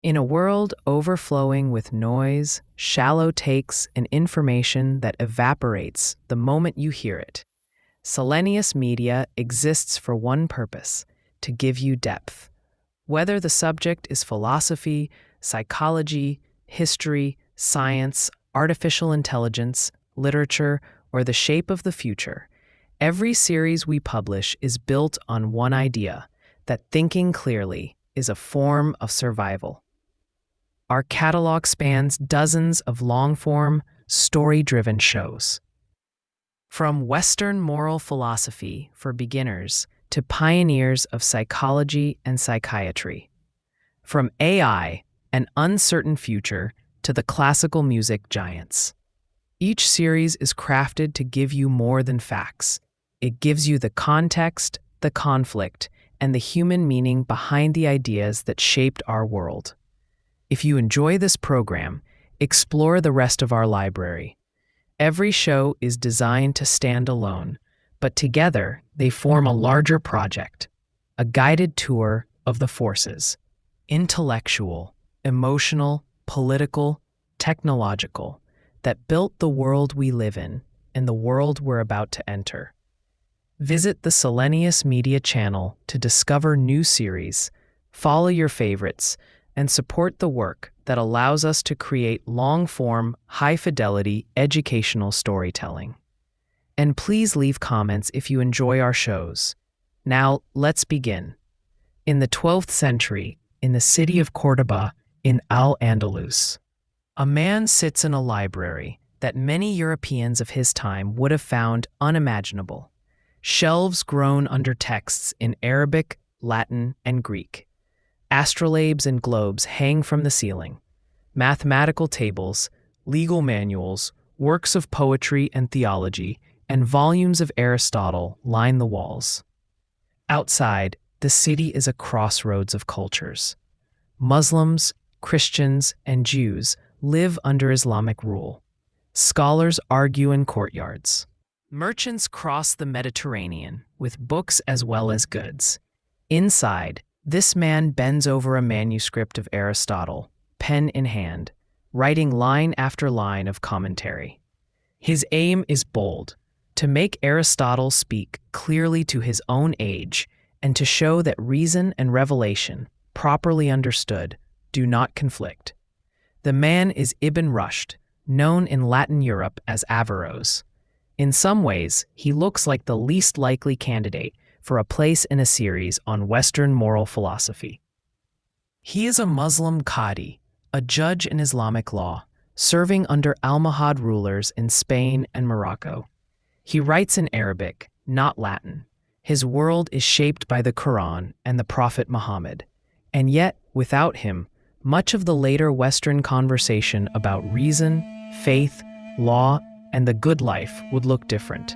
In a world overflowing with noise, shallow takes, and information that evaporates the moment you hear it, Selenius Media exists for one purpose: to give you depth. Whether the subject is philosophy, psychology, history, science, artificial intelligence, literature, or the shape of the future, every series we publish is built on one idea: that thinking clearly is a form of survival. Our catalog spans dozens of long-form, story-driven shows. From Western moral philosophy for beginners to pioneers of psychology and psychiatry. From AI, an uncertain future, to the classical music giants. Each series is crafted to give you more than facts. It gives you the context, the conflict, and the human meaning behind the ideas that shaped our world. If you enjoy this program, explore the rest of our library. Every show is designed to stand alone, but together they form a larger project, a guided tour of the forces: intellectual, emotional, political, technological, that built the world we live in and the world we're about to enter. Visit the Selenius Media channel to discover new series, follow your favorites, and support the work that allows us to create long-form, high-fidelity educational storytelling. And please leave comments if you enjoy our shows. Now, let's begin. In the 12th century, in the city of Córdoba, in Al-Andalus, a man sits in a library that many Europeans of his time would have found unimaginable. Shelves groan under texts in Arabic, Latin, and Greek. Astrolabes and globes hang from the ceiling. Mathematical tables, legal manuals, works of poetry and theology, and volumes of Aristotle line the walls. Outside, the city is a crossroads of cultures. Muslims, Christians, and Jews live under Islamic rule. Scholars argue in courtyards. Merchants cross the Mediterranean with books as well as goods. Inside, this man bends over a manuscript of Aristotle, pen in hand, writing line after line of commentary. His aim is bold: to make Aristotle speak clearly to his own age and to show that reason and revelation, properly understood, do not conflict. The man is Ibn Rushd, known in Latin Europe as Averroes. In some ways, he looks like the least likely candidate for a place in a series on Western moral philosophy. He is a Muslim qadi, a judge in Islamic law, serving under Almohad rulers in Spain and Morocco. He writes in Arabic, not Latin. His world is shaped by the Quran and the Prophet Muhammad. And yet, without him, much of the later Western conversation about reason, faith, law, and the good life would look different.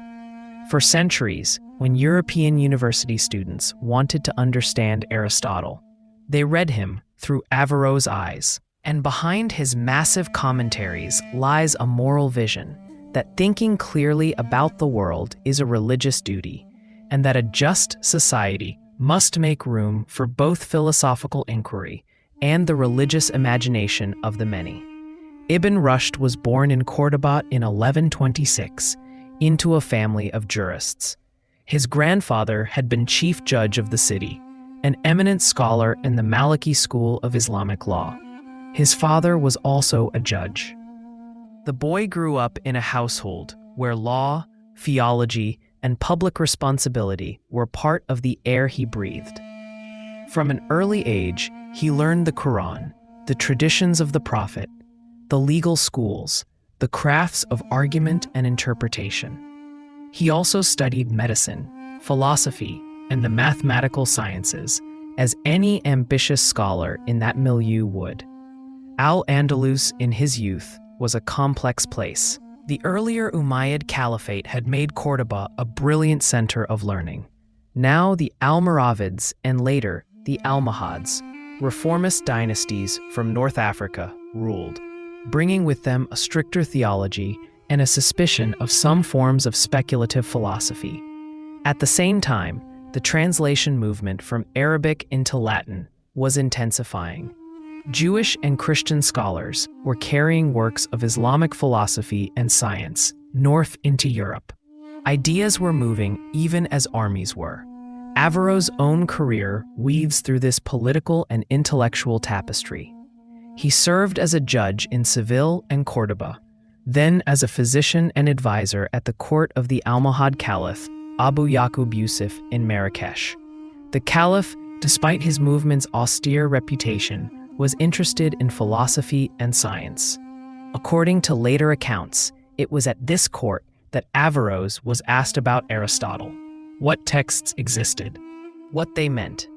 For centuries, when European university students wanted to understand Aristotle, they read him through Averroes' eyes, and behind his massive commentaries lies a moral vision that thinking clearly about the world is a religious duty, and that a just society must make room for both philosophical inquiry and the religious imagination of the many. Ibn Rushd was born in Córdoba in 1126 into a family of jurists. His grandfather had been chief judge of the city, an eminent scholar in the Maliki school of Islamic law. His father was also a judge. The boy grew up in a household where law, theology, and public responsibility were part of the air he breathed. From an early age, he learned the Quran, the traditions of the Prophet, the legal schools, the crafts of argument and interpretation. He also studied medicine, philosophy, and the mathematical sciences, as any ambitious scholar in that milieu would. Al-Andalus in his youth was a complex place. The earlier Umayyad Caliphate had made Córdoba a brilliant center of learning. Now the Almoravids and later the Almohads, reformist dynasties from North Africa, ruled, bringing with them a stricter theology and a suspicion of some forms of speculative philosophy. At the same time, the translation movement from Arabic into Latin was intensifying. Jewish and Christian scholars were carrying works of Islamic philosophy and science north into Europe. Ideas were moving even as armies were. Averroes' own career weaves through this political and intellectual tapestry. He served as a judge in Seville and Córdoba, then as a physician and advisor at the court of the Almohad Caliph, Abu Yaqub Yusuf in Marrakesh. The Caliph, despite his movement's austere reputation, was interested in philosophy and science. According to later accounts, it was at this court that Averroes was asked about Aristotle, what texts existed, what they meant.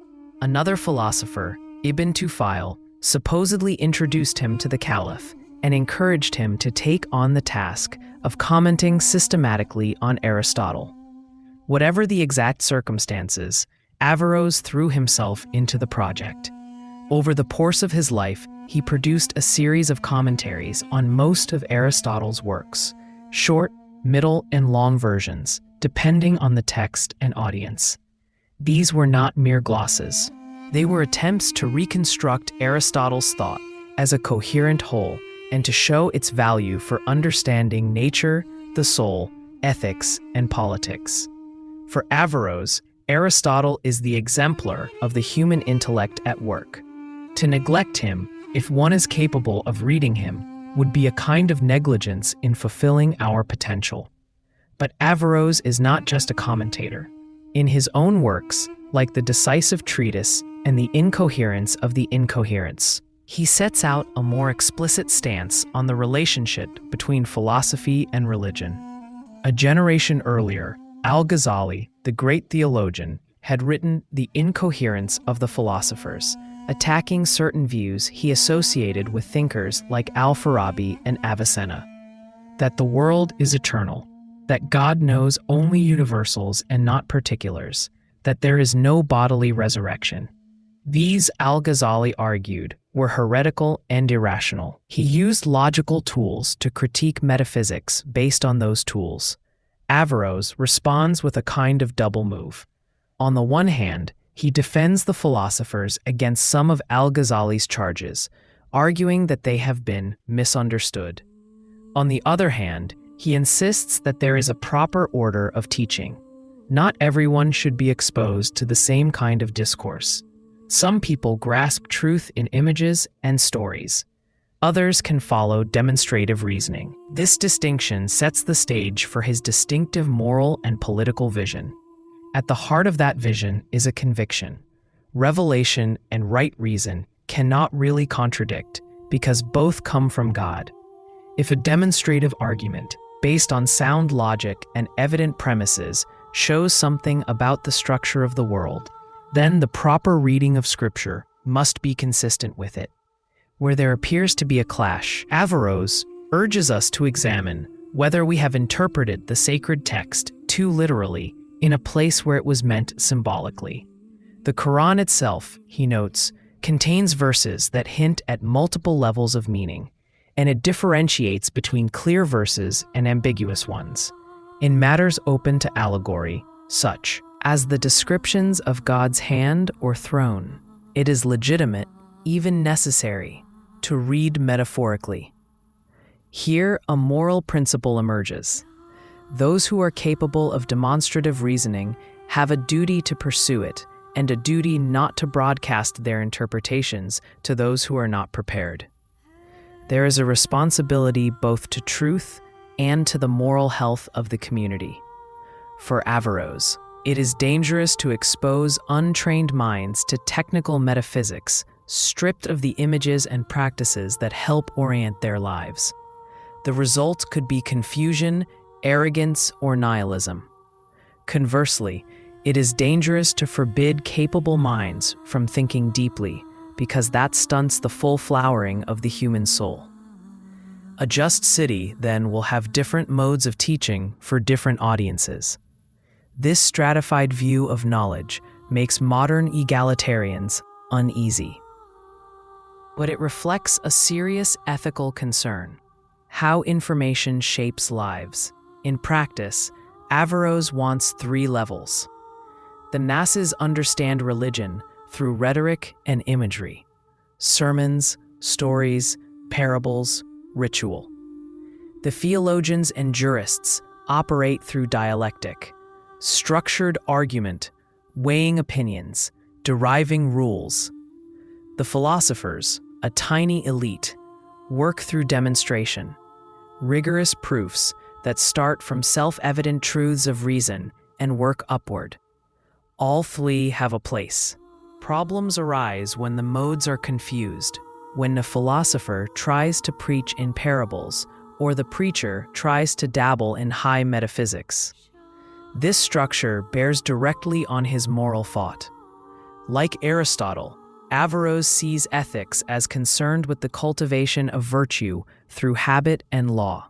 Another philosopher, Ibn Tufayl, supposedly introduced him to the Caliph and encouraged him to take on the task of commenting systematically on Aristotle. Whatever the exact circumstances, Averroes threw himself into the project. Over the course of his life, he produced a series of commentaries on most of Aristotle's works, short, middle, and long versions, depending on the text and audience. These were not mere glosses. They were attempts to reconstruct Aristotle's thought as a coherent whole and to show its value for understanding nature, the soul, ethics, and politics. For Averroes, Aristotle is the exemplar of the human intellect at work. To neglect him, if one is capable of reading him, would be a kind of negligence in fulfilling our potential. But Averroes is not just a commentator. In his own works, like the Decisive Treatise and the Incoherence of the Incoherence, he sets out a more explicit stance on the relationship between philosophy and religion. A generation earlier, Al-Ghazali, the great theologian, had written The Incoherence of the Philosophers, attacking certain views he associated with thinkers like Al-Farabi and Avicenna. That the world is eternal, that God knows only universals and not particulars, that there is no bodily resurrection. These, Al-Ghazali argued, were heretical and irrational. He used logical tools to critique metaphysics based on those tools. Averroes responds with a kind of double move. On the one hand, he defends the philosophers against some of Al-Ghazali's charges, arguing that they have been misunderstood. On the other hand, he insists that there is a proper order of teaching. Not everyone should be exposed to the same kind of discourse. Some people grasp truth in images and stories. Others can follow demonstrative reasoning. This distinction sets the stage for his distinctive moral and political vision. At the heart of that vision is a conviction. Revelation and right reason cannot really contradict because both come from God. If a demonstrative argument, based on sound logic and evident premises, shows something about the structure of the world, then the proper reading of Scripture must be consistent with it. Where there appears to be a clash, Averroes urges us to examine whether we have interpreted the sacred text too literally in a place where it was meant symbolically. The Quran itself, he notes, contains verses that hint at multiple levels of meaning, and it differentiates between clear verses and ambiguous ones. In matters open to allegory, such as the descriptions of God's hand or throne, it is legitimate, even necessary, to read metaphorically. Here, a moral principle emerges. Those who are capable of demonstrative reasoning have a duty to pursue it and a duty not to broadcast their interpretations to those who are not prepared. There is a responsibility both to truth and to the moral health of the community. For Averroes, it is dangerous to expose untrained minds to technical metaphysics, stripped of the images and practices that help orient their lives. The result could be confusion, arrogance, or nihilism. Conversely, it is dangerous to forbid capable minds from thinking deeply, because that stunts the full flowering of the human soul. A just city, then, will have different modes of teaching for different audiences. This stratified view of knowledge makes modern egalitarians uneasy. But it reflects a serious ethical concern: how information shapes lives. In practice, Averroes wants 3 levels. The masses understand religion through rhetoric and imagery. sermons, stories, parables, ritual. The theologians and jurists operate through dialectic, structured argument, weighing opinions, deriving rules. The philosophers, a tiny elite, work through demonstration, rigorous proofs that start from self-evident truths of reason and work upward. All three have a place. Problems arise when the modes are confused, when the philosopher tries to preach in parables or the preacher tries to dabble in high metaphysics. This structure bears directly on his moral thought. Like Aristotle, Averroes sees ethics as concerned with the cultivation of virtue through habit and law.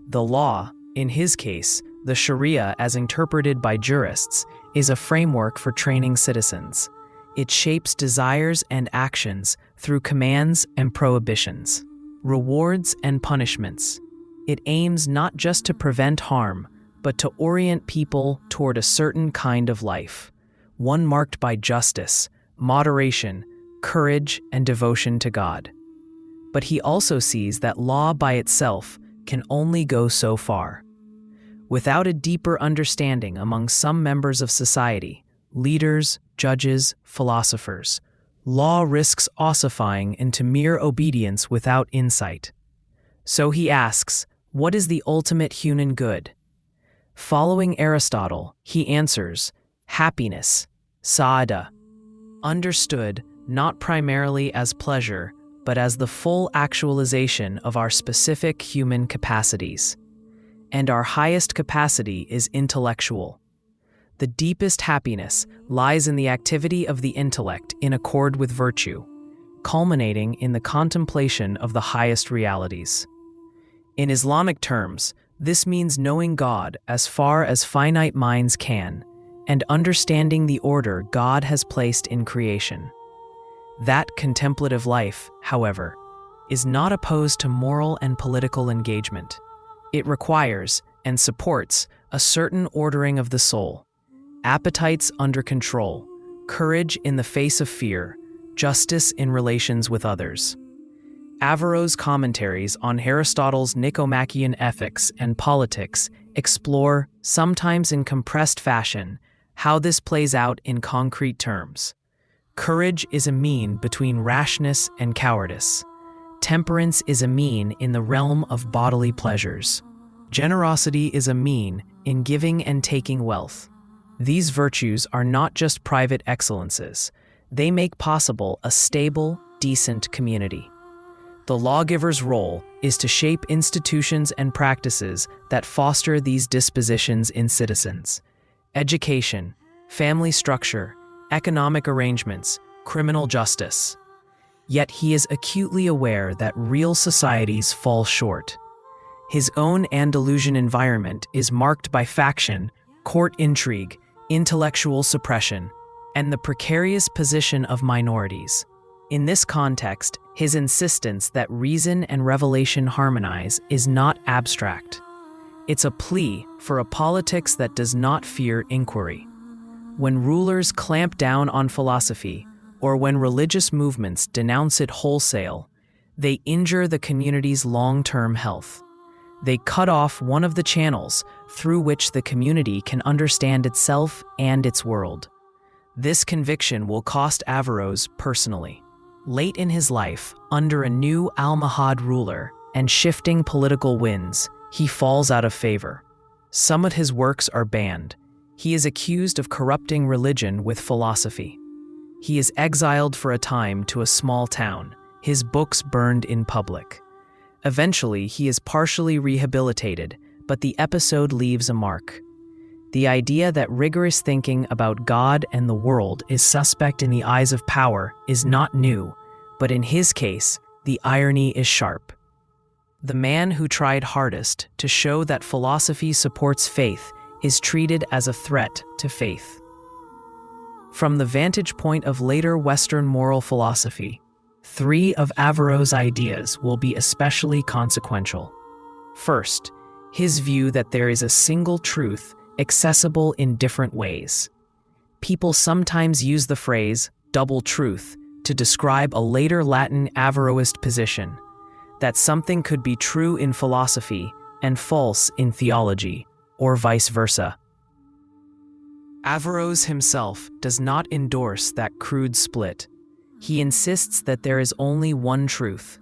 The law, in his case, the Sharia as interpreted by jurists, is a framework for training citizens. It shapes desires and actions through commands and prohibitions, rewards and punishments. It aims not just to prevent harm, but to orient people toward a certain kind of life, one marked by justice, moderation, courage, and devotion to God. But he also sees that law by itself can only go so far. Without a deeper understanding among some members of society, leaders, judges, philosophers, law risks ossifying into mere obedience without insight. So he asks, what is the ultimate human good? Following Aristotle, he answers, happiness, sa'ada, understood not primarily as pleasure, but as the full actualization of our specific human capacities. And our highest capacity is intellectual. The deepest happiness lies in the activity of the intellect in accord with virtue, culminating in the contemplation of the highest realities. In Islamic terms, this means knowing God as far as finite minds can, and understanding the order God has placed in creation. That contemplative life, however, is not opposed to moral and political engagement. It requires and supports a certain ordering of the soul, appetites under control, courage in the face of fear, justice in relations with others. Averroes' commentaries on Aristotle's Nicomachean Ethics and Politics explore, sometimes in compressed fashion, how this plays out in concrete terms. Courage is a mean between rashness and cowardice. Temperance is a mean in the realm of bodily pleasures. Generosity is a mean in giving and taking wealth. These virtues are not just private excellences. They make possible a stable, decent community. The lawgiver's role is to shape institutions and practices that foster these dispositions in citizens. Education, family structure, economic arrangements, criminal justice. Yet he is acutely aware that real societies fall short. His own Andalusian environment is marked by faction, court intrigue, intellectual suppression, and the precarious position of minorities. In this context, his insistence that reason and revelation harmonize is not abstract. It's a plea for a politics that does not fear inquiry. When rulers clamp down on philosophy, or when religious movements denounce it wholesale, they injure the community's long-term health. They cut off one of the channels through which the community can understand itself and its world. This conviction will cost Averroes personally. Late in his life, under a new Almohad ruler and shifting political winds, he falls out of favor. Some of his works are banned. He is accused of corrupting religion with philosophy. He is exiled for a time to a small town, his books burned in public. Eventually, he is partially rehabilitated, but the episode leaves a mark. The idea that rigorous thinking about God and the world is suspect in the eyes of power is not new, but in his case, the irony is sharp. The man who tried hardest to show that philosophy supports faith is treated as a threat to faith. From the vantage point of later Western moral philosophy, 3 of Averroes' ideas will be especially consequential. First, his view that there is a single truth accessible in different ways. People sometimes use the phrase double truth to describe a later Latin Averroist position, that something could be true in philosophy and false in theology, or vice versa. Averroes himself does not endorse that crude split. He insists that there is only one truth,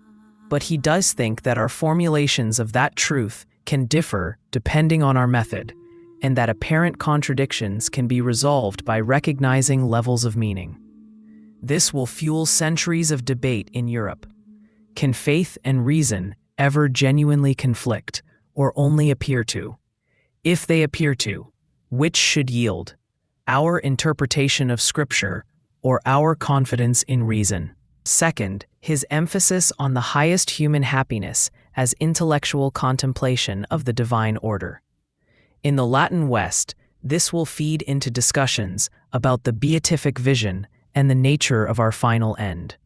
but he does think that our formulations of that truth can differ depending on our method, and that apparent contradictions can be resolved by recognizing levels of meaning. This will fuel centuries of debate in Europe. Can faith and reason ever genuinely conflict, or only appear to? If they appear to, which should yield? Our interpretation of Scripture, or our confidence in reason? Second, his emphasis on the highest human happiness as intellectual contemplation of the divine order. In the Latin West, this will feed into discussions about the beatific vision and the nature of our final end.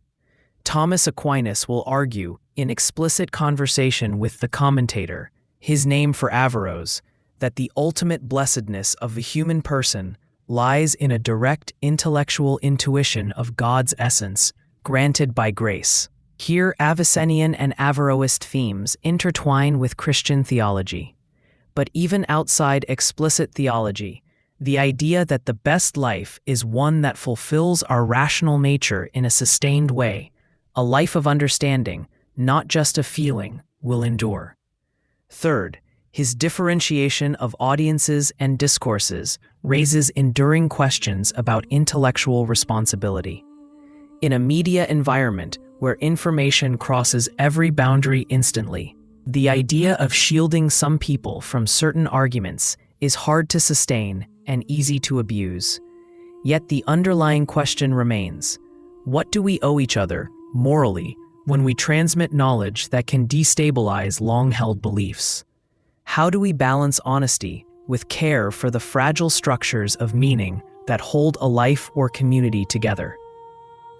Thomas Aquinas will argue, in explicit conversation with the commentator, his name for Averroes, that the ultimate blessedness of the human person lies in a direct intellectual intuition of God's essence, granted by grace. Here, Avicennian and Averroist themes intertwine with Christian theology. But even outside explicit theology, the idea that the best life is one that fulfills our rational nature in a sustained way, a life of understanding, not just a feeling, will endure. Third, his differentiation of audiences and discourses raises enduring questions about intellectual responsibility. In a media environment where information crosses every boundary instantly, the idea of shielding some people from certain arguments is hard to sustain and easy to abuse. Yet the underlying question remains: what do we owe each other, morally, when we transmit knowledge that can destabilize long-held beliefs? How do we balance honesty with care for the fragile structures of meaning that hold a life or community together?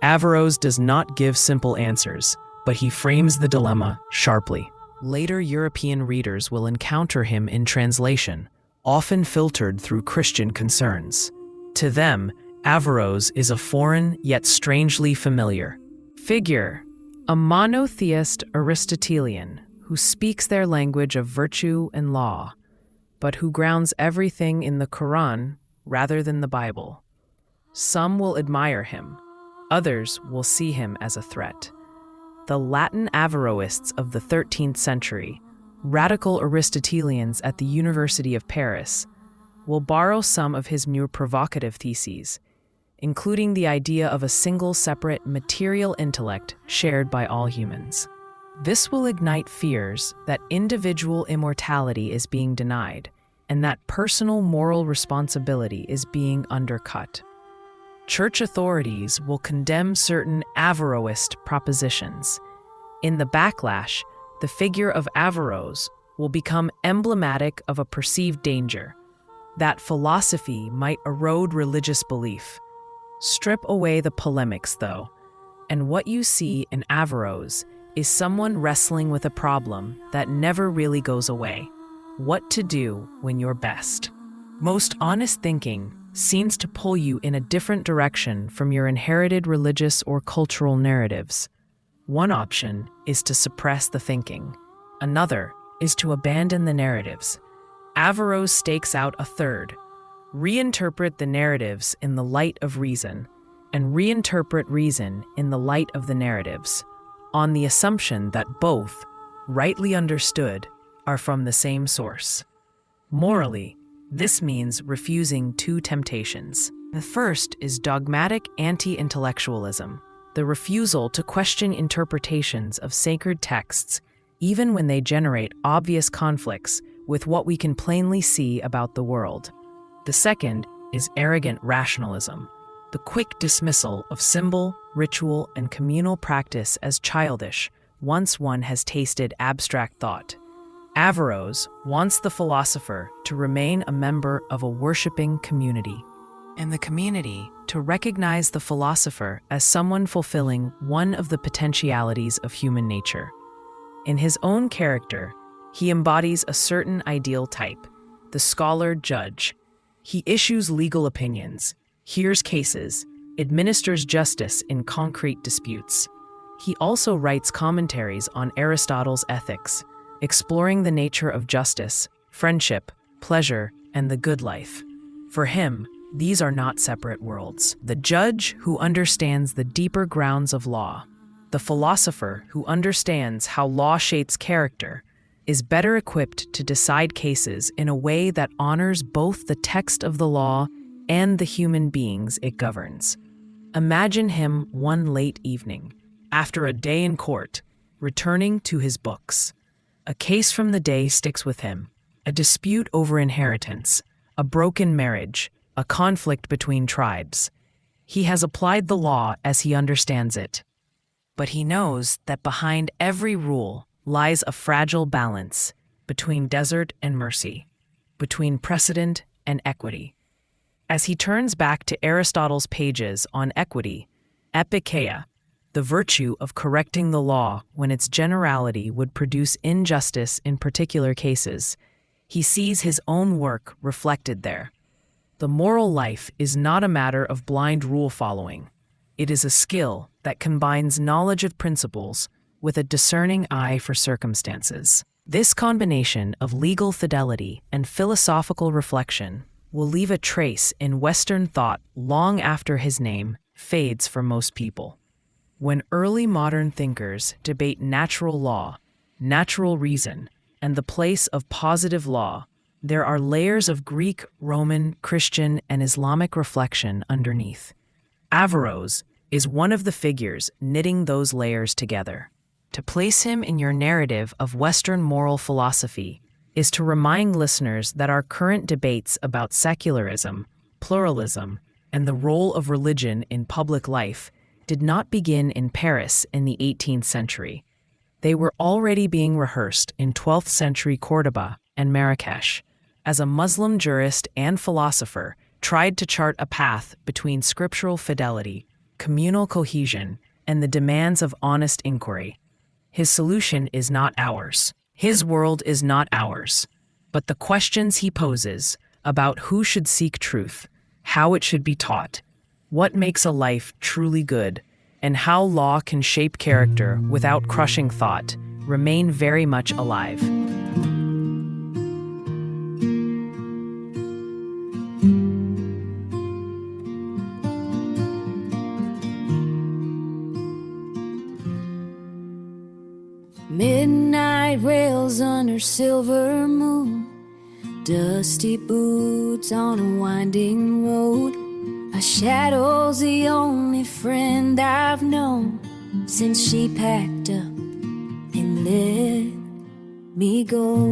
Averroes does not give simple answers, but he frames the dilemma sharply. Later European readers will encounter him in translation, often filtered through Christian concerns. To them, Averroes is a foreign yet strangely familiar figure, a monotheist Aristotelian who speaks their language of virtue and law, but who grounds everything in the Quran rather than the Bible. Some will admire him, others will see him as a threat. The Latin Averroists of the 13th century, radical Aristotelians at the University of Paris, will borrow some of his more provocative theses, including the idea of a single separate material intellect shared by all humans. This will ignite fears that individual immortality is being denied and that personal moral responsibility is being undercut. Church authorities will condemn certain Averroist propositions. In the backlash, the figure of Averroes will become emblematic of a perceived danger, that philosophy might erode religious belief. Strip away the polemics, though, and what you see in Averroes is someone wrestling with a problem that never really goes away: what to do when you're best. Most honest thinking seems to pull you in a different direction from your inherited religious or cultural narratives. One option is to suppress the thinking. Another is to abandon the narratives. Averroes stakes out a third: reinterpret the narratives in the light of reason, and reinterpret reason in the light of the narratives, on the assumption that both, rightly understood, are from the same source. Morally, this means refusing two temptations. The first is dogmatic anti-intellectualism, the refusal to question interpretations of sacred texts, even when they generate obvious conflicts with what we can plainly see about the world. The second is arrogant rationalism, the quick dismissal of symbol, ritual, and communal practice as childish once one has tasted abstract thought. Averroes wants the philosopher to remain a member of a worshiping community, and the community to recognize the philosopher as someone fulfilling one of the potentialities of human nature. In his own character, he embodies a certain ideal type, the scholar-judge. He issues legal opinions, hears cases, administers justice in concrete disputes. He also writes commentaries on Aristotle's ethics, exploring the nature of justice, friendship, pleasure, and the good life. For him, these are not separate worlds. The judge who understands the deeper grounds of law, the philosopher who understands how law shapes character, is better equipped to decide cases in a way that honors both the text of the law and the human beings it governs. Imagine him one late evening, after a day in court, returning to his books. A case from the day sticks with him, a dispute over inheritance, a broken marriage, a conflict between tribes. He has applied the law as he understands it. But he knows that behind every rule lies a fragile balance between desert and mercy, between precedent and equity. As he turns back to Aristotle's pages on equity, epikeia, the virtue of correcting the law when its generality would produce injustice in particular cases, he sees his own work reflected there. The moral life is not a matter of blind rule-following. It is a skill that combines knowledge of principles with a discerning eye for circumstances. This combination of legal fidelity and philosophical reflection will leave a trace in Western thought long after his name fades for most people. When early modern thinkers debate natural law, natural reason, and the place of positive law, there are layers of Greek, Roman, Christian, and Islamic reflection underneath. Averroes is one of the figures knitting those layers together. To place him in your narrative of Western moral philosophy is to remind listeners that our current debates about secularism, pluralism, and the role of religion in public life did not begin in Paris in the 18th century. They were already being rehearsed in 12th century Cordoba and Marrakesh, as a Muslim jurist and philosopher tried to chart a path between scriptural fidelity, communal cohesion, and the demands of honest inquiry. His solution is not ours. His world is not ours. But the questions he poses about who should seek truth, how it should be taught, what makes a life truly good, and how law can shape character without crushing thought remain very much alive. Midnight rails under silver moon, dusty boots on a winding road. A shadow's the only friend I've known since she packed up and let me go.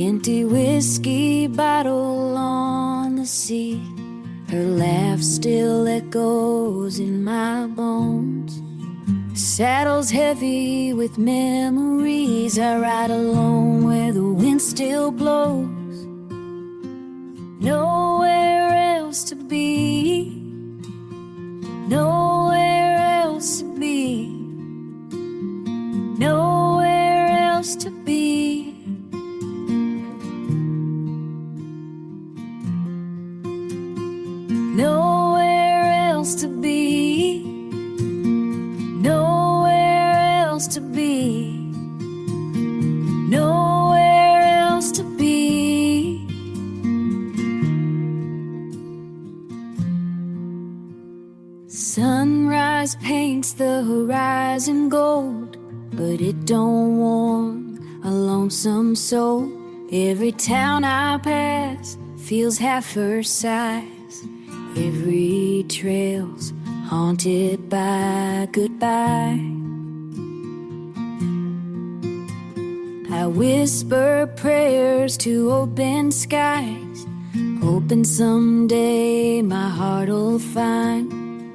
Empty whiskey bottle on the seat, her laugh still echoes in my bones. Saddle's heavy with memories. I ride alone where the wind still blows. Nowhere else to be, nowhere else to be, nowhere else to be. Nowhere else to be, nowhere else to be, nowhere else to be. Sunrise paints the horizon gold, but it don't warm a lonesome soul. Every town I pass feels half her size. Every trail's haunted by goodbye. I whisper prayers to open skies, hoping someday my heart'll find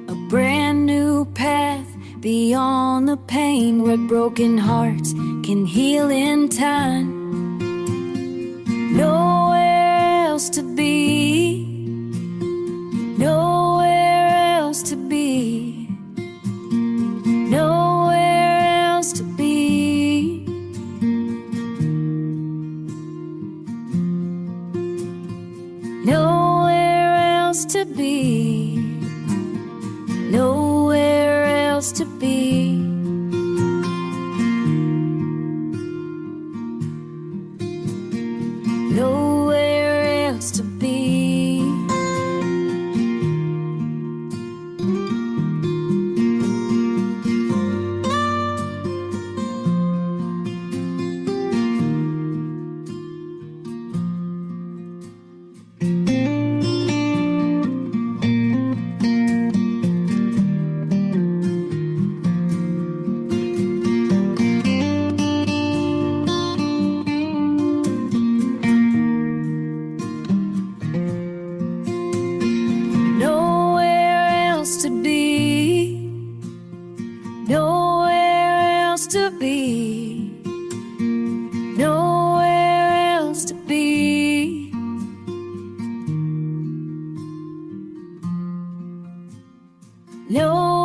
a brand new path beyond the pain, where broken hearts can heal in time. Nowhere else to be, nowhere else to be, nowhere else to be. me. Nowhere else to be. No